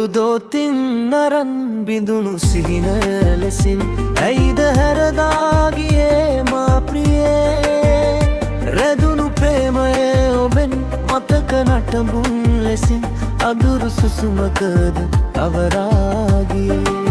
දෝතින් නරන් බිඳුණු සිහින ලෙසින් ඇයිද හැරදාගියේ මා ප්‍රියේ රැඳුණු ප්‍රේමය ඔබෙන් මතක නටඹුන් ලෙසින් අඳුරු සුසුමකද අවරාගියේ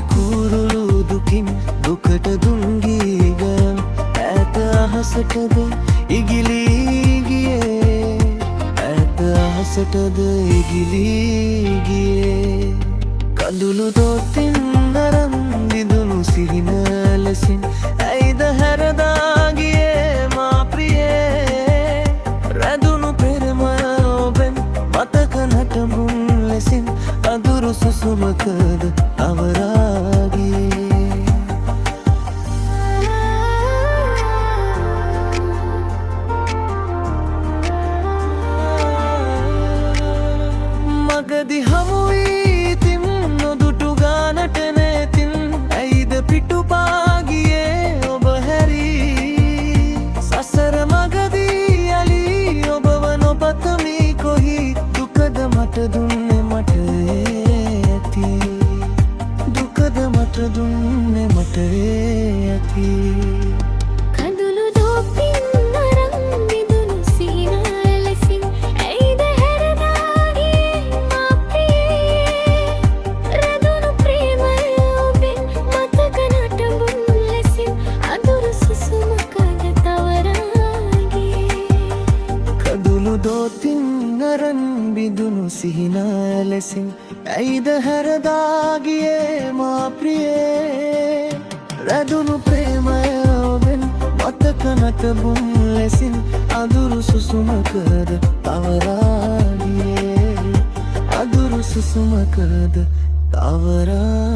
කුරුළු දුකින් දුකට දුන්ගී ගයන් ඈත අහසටද ඉගිලී ගියේ ඈත අහසටද ඉගිලී ගියේ කඳුළු දෝතින් නරන් බිඳුණු සිහින ලෙසින් ඇයිද හැරදාගියේ මා ප්‍රියේ රැඳුණු ප්‍රේමය ඔබෙන් මතක නටඹුන් ලෙසින් අඳුරු සුසුමකද අවරාගියේ මගදි හමුවී තින් නොදුටු ගානට නෑතින් ඇයිද පිටුපාගියේ ඔබ හැරී සසර මගදී යලී ඔබව නොපතමි කොහි දුකද මට දුන්නේ මට ඇති දුකද මට දුන්නේ මට ඇති කඳුළු දෝතින් නරන් බිඳුණු සිහින ලෙසින් ඇයිද හැරදාගියේ මා ප්‍රියේ රැඳුණු ප්‍රේමය ඔබෙන් මතක නටඹුන් ලෙසින් අඳුරු සුසුමකද තවරාගියේ කඳුළු දෝතින් නරන් බිඳුණු සිහින ලෙසින් ඇයිද හැරදාගියේ මා ප්‍රියේ රැඳුණු ප්‍රේමය ඔබෙන් මතක නටඹුන් ලෙසින් අඳුරු සුසුමකද තවරාගියේ අඳුරු සුසුමකද තවරා